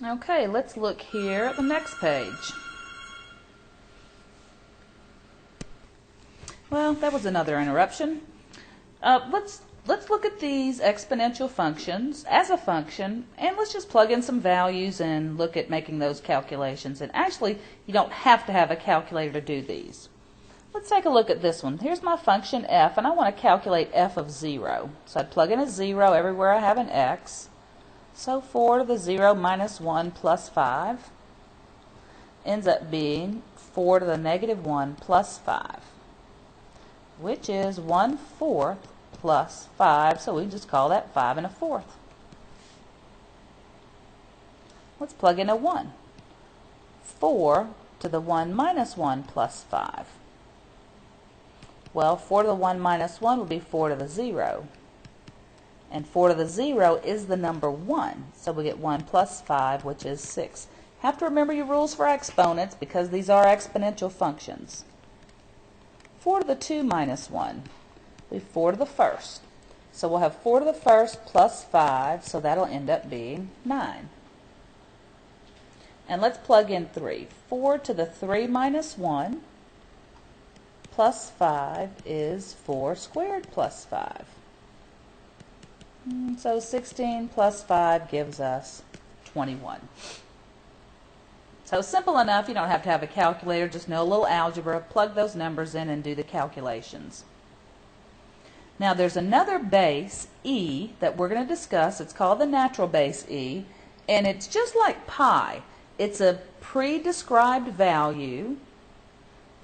Okay, let's look here at the next page. Well, that was another interruption. Let's look at these exponential functions as a function, and let's just plug in some values and look at making those calculations. And actually, you don't have to have a calculator to do these. Let's take a look at this one. Here's my function f, and I want to calculate f of 0. So I'd plug in a 0 everywhere I have an x. So 4 to the 0 minus 1 plus 5 ends up being 4 to the negative 1 plus 5, which is 1/4 plus 5, so we just call that 5 1/4. Let's plug in a 1. 4 to the 1 minus 1 plus 5. Well, 4 to the 1 minus 1 would be 4 to the 0. And 4 to the 0 is the number 1. So we get 1 plus 5, which is 6. Have to remember your rules for exponents because these are exponential functions. 4 to the 2 minus 1 will be 4 to the first. So we'll have 4 to the first plus 5, so that'll end up being 9. And let's plug in 3. 4 to the 3 minus 1 plus 5 is 4 squared plus 5. So 16 plus 5 gives us 21. So simple enough, you don't have to have a calculator, just know a little algebra, plug those numbers in and do the calculations. Now there's another base, e, that we're going to discuss. It's called the natural base e, and it's just like pi. It's a pre-described value.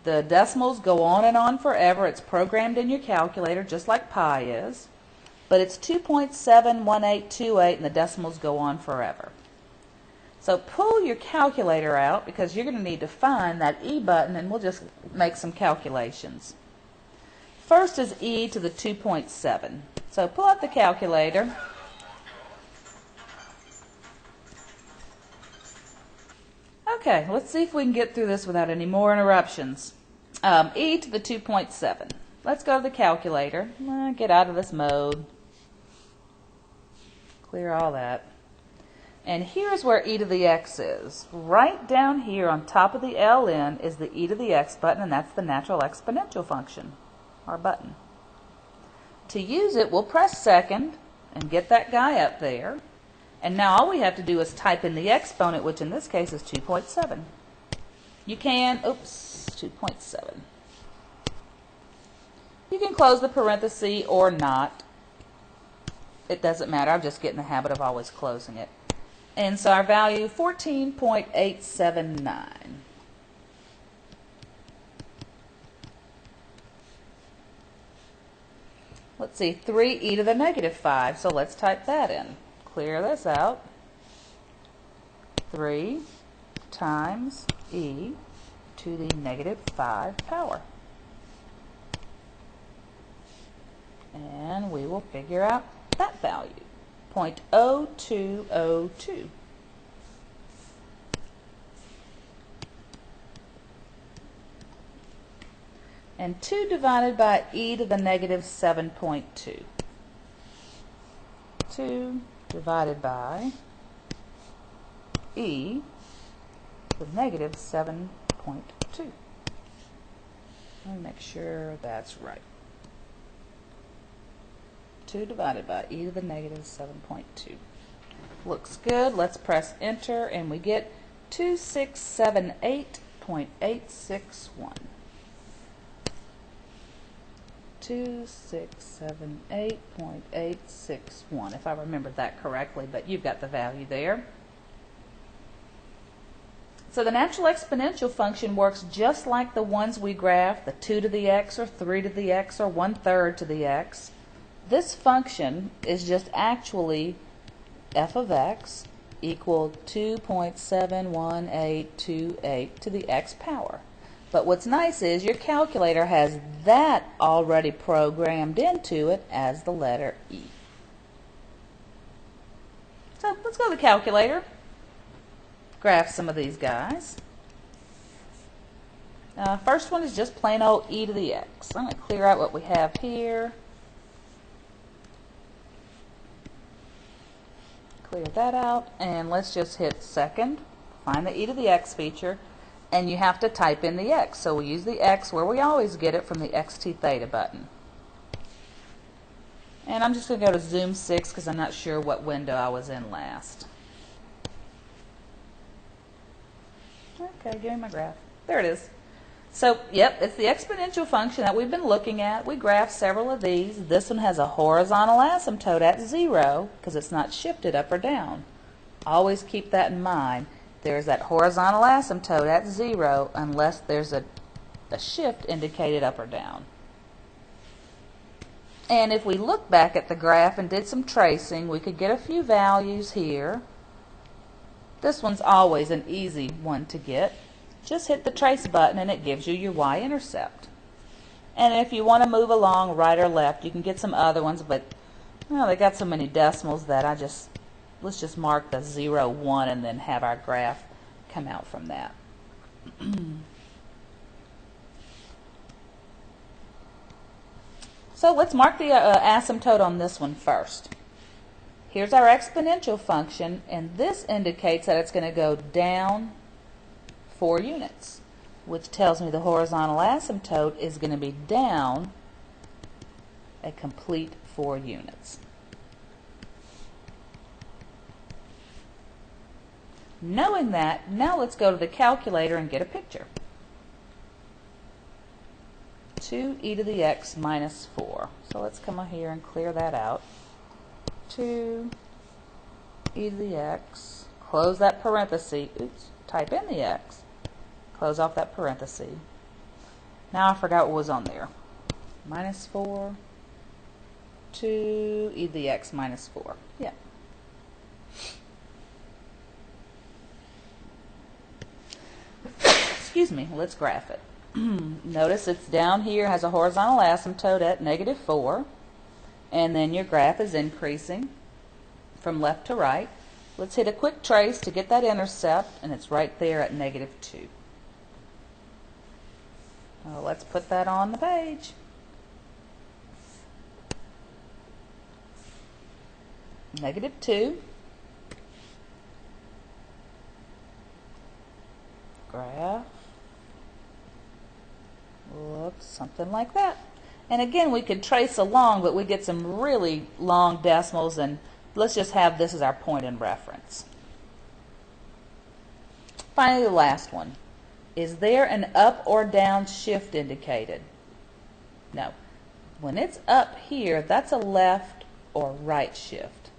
The decimals go on and on forever. It's programmed in your calculator just like pi is. But it's 2.71828 and the decimals go on forever. So pull your calculator out because you're going to need to find that e button and we'll just make some calculations. First is e to the 2.7. So pull out the calculator. Okay, let's see if we can get through this without any more interruptions. E to the 2.7. Let's go to the calculator. Get out of this mode. Clear all that. And here's where e to the x is. Right down here on top of the ln is the e to the x button, and that's the natural exponential function, our button. To use it, we'll press second and get that guy up there. And now all we have to do is type in the exponent, which in this case is 2.7. You can, 2.7. You can close the parenthesis or not. It doesn't matter. I'm just getting the habit of always closing it. And so our value, 14.879. Let's see, 3e to the negative 5. So let's type that in. Clear this out. 3 times e to the negative 5 power. And we will figure out that value, 0.0202. And 2 divided by e to the negative 7.2. 2 divided by e to the negative 7.2. Let me make sure that's right. 2 divided by e to the negative 7.2. Looks good. Let's press enter and we get 2678.861. 2678.861, if I remembered that correctly, but you've got the value there. So the natural exponential function works just like the ones we graphed, the 2 to the x or 3 to the x or 1/3 to the x. This function is just actually f of x equal 2.71828 to the x power. But what's nice is your calculator has that already programmed into it as the letter E. So let's go to the calculator, graph some of these guys. First one is just plain old e to the x. I'm going to clear out what we have here. clear that out, and let's just hit second, find the e to the x feature, and you have to type in the x. So we use the x where we always get it, from the xt theta button. And I'm just going to go to zoom 6 because I'm not sure what window I was in last. Okay, give me my graph. There it is. So, yep, it's the exponential function that we've been looking at. We graphed several of these. This one has a horizontal asymptote at 0 because it's not shifted up or down. Always keep that in mind. There's that horizontal asymptote at 0 unless there's a shift indicated up or down. And if we look back at the graph and did some tracing, we could get a few values here. This one's always an easy one to get. Just hit the trace button and it gives you your y-intercept. And if you want to move along right or left, you can get some other ones, but well, they got so many decimals that let's just mark the 0, 1 and then have our graph come out from that. So let's mark the asymptote on this one first. Here's our exponential function, and this indicates that it's going to go down 4 units, which tells me the horizontal asymptote is going to be down a complete 4 units. Knowing that, now let's go to the calculator and get a picture. 2e to the x minus 4. So let's come over here and clear that out. 2e to the x, close that parenthesis, type in the x, close off that parenthesis. Now I forgot what was on there. Minus 4, 2e to the x minus 4. Yeah. Excuse me, let's graph it. Notice it's down here, has a horizontal asymptote at -4, and then your graph is increasing from left to right. Let's hit a quick trace to get that intercept, and it's right there at -2. Well, let's put that on the page. -2. Graph looks something like that. And again, we could trace along, but we get some really long decimals, and let's just have this as our point in reference. Finally, the last one. Is there an up or down shift indicated? No. When it's up here, that's a left or right shift.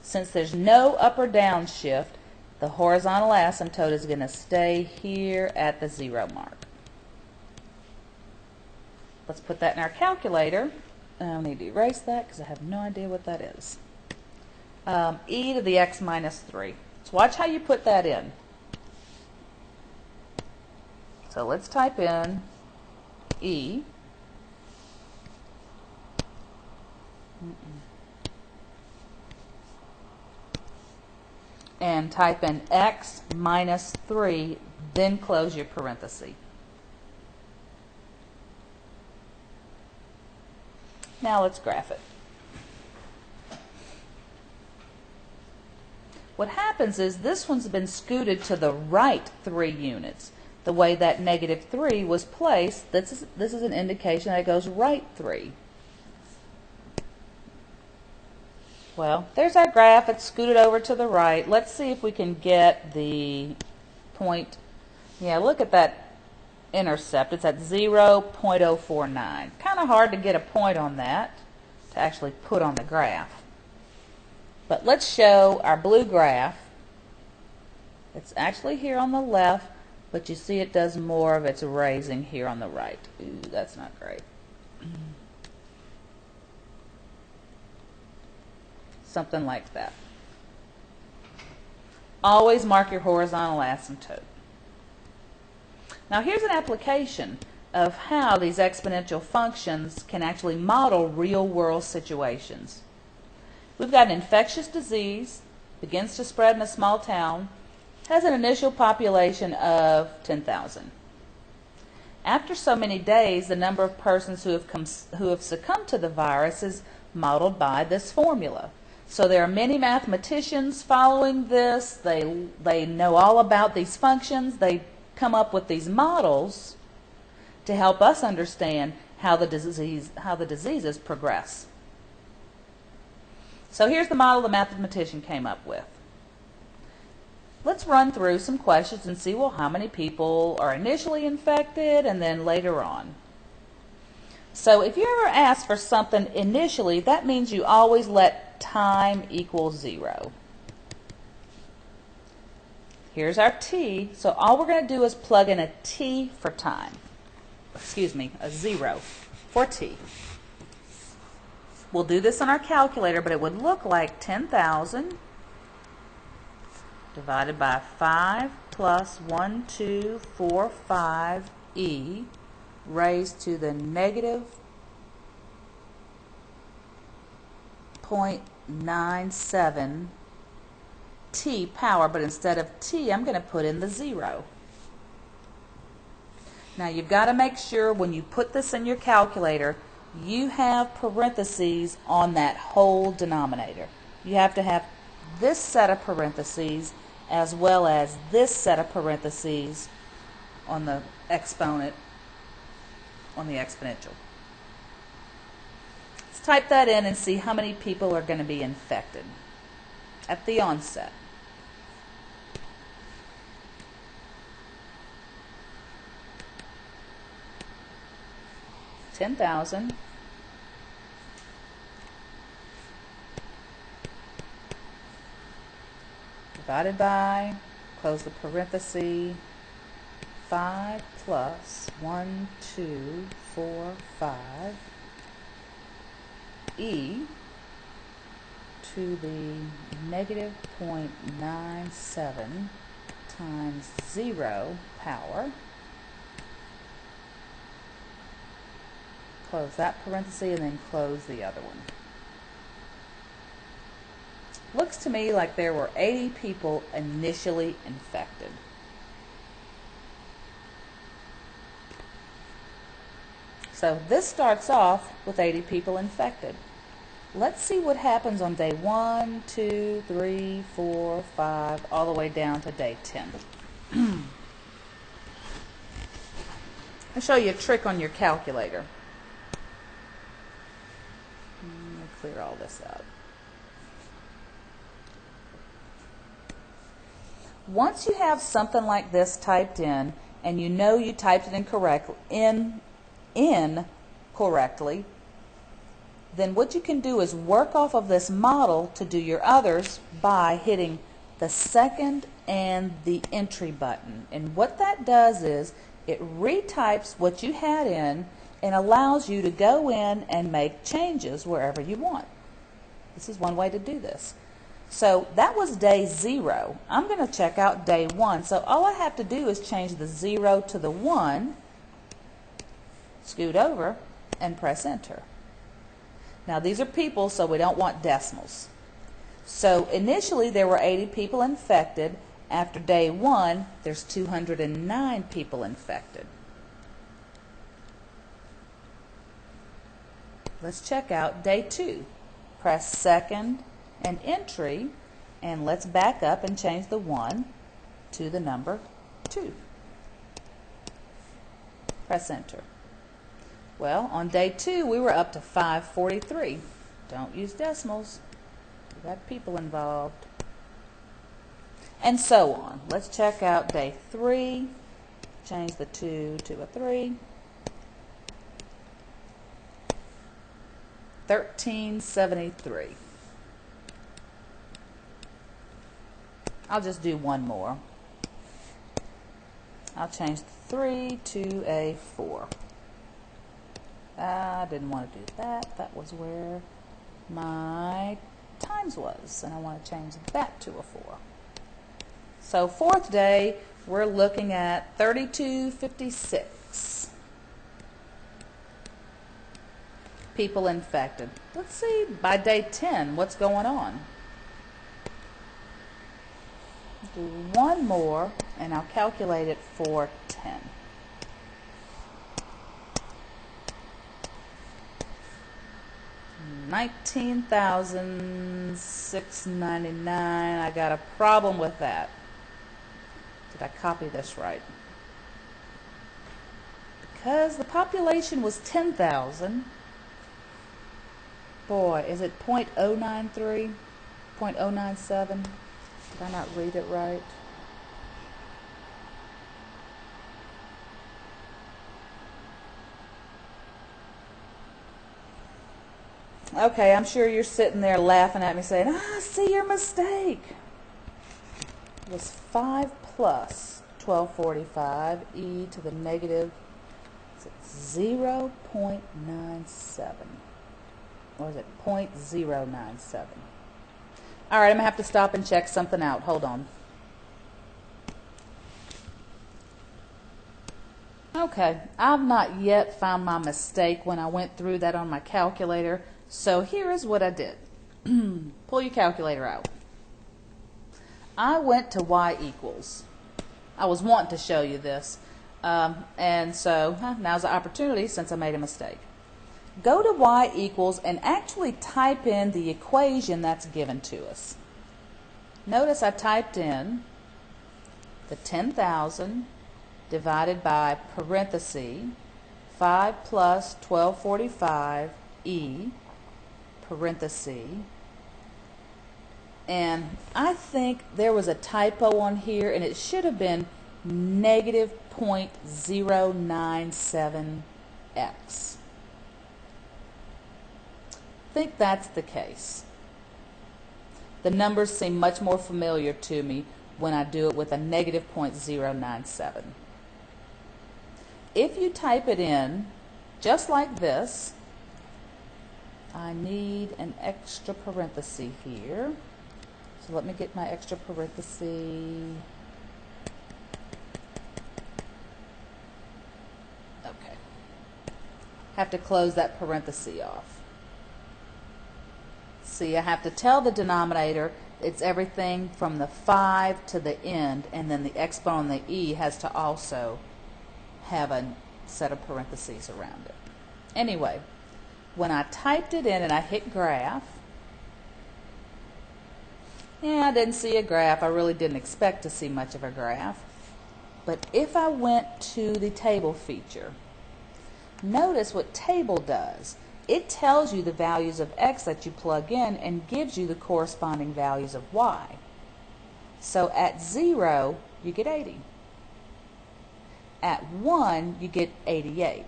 Since there's no up or down shift, the horizontal asymptote is going to stay here at the 0 mark. Let's put that in our calculator. I'll need to erase that because I have no idea what that is. E to the x minus 3. So watch how you put that in. So let's type in E. And type in x minus 3, then close your parenthesis. Now let's graph it. What happens is this one's been scooted to the right 3 units. The way that -3 was placed, this is an indication that it goes right 3. Well, there's our graph. It's scooted over to the right. Let's see if we can get the point. Yeah, look at that intercept. It's at 0.049. Kind of hard to get a point on that to actually put on the graph. But let's show our blue graph. It's actually here on the left, but you see it does more of its raising here on the right. Ooh, that's not great. Something like that. Always mark your horizontal asymptote. Now here's an application of how these exponential functions can actually model real-world situations. We've got an infectious disease, begins to spread in a small town, has an initial population of 10,000. After so many days, the number of persons who have succumbed to the virus is modeled by this formula. So there are many mathematicians following this. They know all about these functions. They come up with these models to help us understand how the diseases progress. So here's the model the mathematician came up with. Let's run through some questions and see, well, how many people are initially infected and then later on. So if you ever ask for something initially, that means you always let time equal 0. Here's our t, so all we're going to do is plug in a t for time. Excuse me, a 0 for t. We'll do this on our calculator, but it would look like 10,000 divided by 5 plus 1, 2, 4, 5 e raised to the negative 0.97 t power, but instead of t, I'm going to put in the 0. Now you've got to make sure when you put this in your calculator, you have parentheses on that whole denominator. You have to have this set of parentheses as well as this set of parentheses on the exponent, on the exponential. Let's type that in and see how many people are going to be infected at the onset. $10,000 divided by, close the parenthesis, 5 plus 1, 2, 4, 5 e to the negative 0.97 times 0 power. Close that parenthesis and then close the other one. Looks to me like there were 80 people initially infected. So this starts off with 80 people infected. Let's see what happens on day 1, 2, 3, 4, 5, all the way down to day 10. I'll show you a trick on your calculator. Let me clear all this up. Once you have something like this typed in, and you know you typed it in correctly, then what you can do is work off of this model to do your others by hitting the second and the entry button. And what that does is it retypes what you had in and allows you to go in and make changes wherever you want. This is one way to do this. So that was day 0. I'm going to check out day 1. So all I have to do is change the 0 to the 1, scoot over, and press enter. Now these are people, so we don't want decimals. So initially there were 80 people infected. After day 1, there's 209 people infected. Let's check out day 2. Press second and entry, and let's back up and change the 1 to the number 2. Press enter. Well, on day 2 we were up to 543. Don't use decimals. We've got people involved. And so on. Let's check out day 3. Change the 2 to a 3. 1373. I'll just do one more. I'll change the 3 to a 4. I didn't want to do that. That was where my times was, and I want to change that to a 4. So 4th day, we're looking at 3256 people infected. Let's see by day 10 what's going on. Do one more, and I'll calculate it for 10. 19,699. I got a problem with that. Did I copy this right? Because the population was 10,000. Boy, is it 0.093? 0.097? Did I not read it right? Okay, I'm sure you're sitting there laughing at me saying, I see your mistake. It was 5 plus 1245 e to the negative 0.97. Or is it 0.097? All right, I'm going to have to stop and check something out. Hold on. Okay, I've not yet found my mistake when I went through that on my calculator. So here is what I did. Pull your calculator out. I went to y equals. I was wanting to show you this. And so now's the opportunity since I made a mistake. Go to y equals and actually type in the equation that's given to us. Notice I typed in the 10,000 divided by parenthesis 5 plus 1245 e parenthesis, and I think there was a typo on here and it should have been negative 0.097x. I think that's the case. The numbers seem much more familiar to me when I do it with a negative 0.097. If you type it in just like this, I need an extra parenthesis here. So let me get my extra parenthesis. Okay. Have to close that parenthesis off. See, I have to tell the denominator it's everything from the 5 to the end, and then the exponent on the e has to also have a set of parentheses around it. Anyway, when I typed it in and I hit graph, I didn't see a graph. I really didn't expect to see much of a graph. But if I went to the table feature, notice what table does. It tells you the values of x that you plug in and gives you the corresponding values of y. So at 0, you get 80. At 1, you get 88.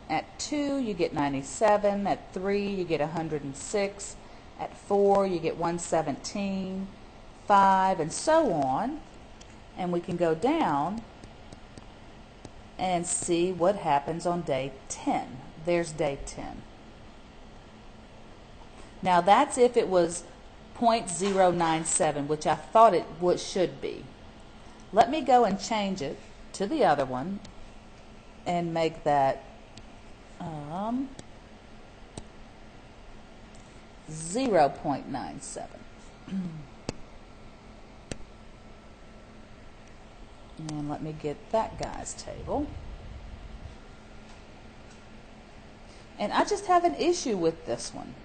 At 2, you get 97. At 3, you get 106. At 4, you get 117, 5, and so on. And we can go down and see what happens on day 10. There's day 10. Now that's if it was 0.097, which I thought it should be. Let me go and change it to the other one and make that 0.97. And let me get that guy's table. And I just have an issue with this one.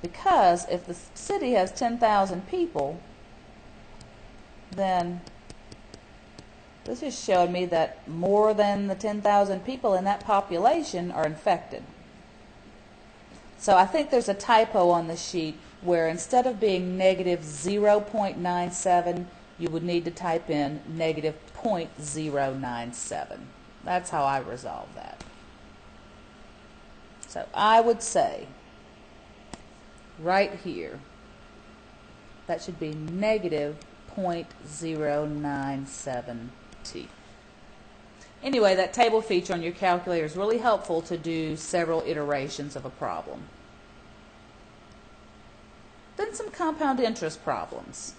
Because if the city has 10,000 people, then this just showed me that more than the 10,000 people in that population are infected. So I think there's a typo on the sheet where instead of being negative 0.97, you would need to type in negative 0.097. That's how I resolve that. So I would say right here, that should be negative 0.097t. Anyway, that table feature on your calculator is really helpful to do several iterations of a problem. Then some compound interest problems.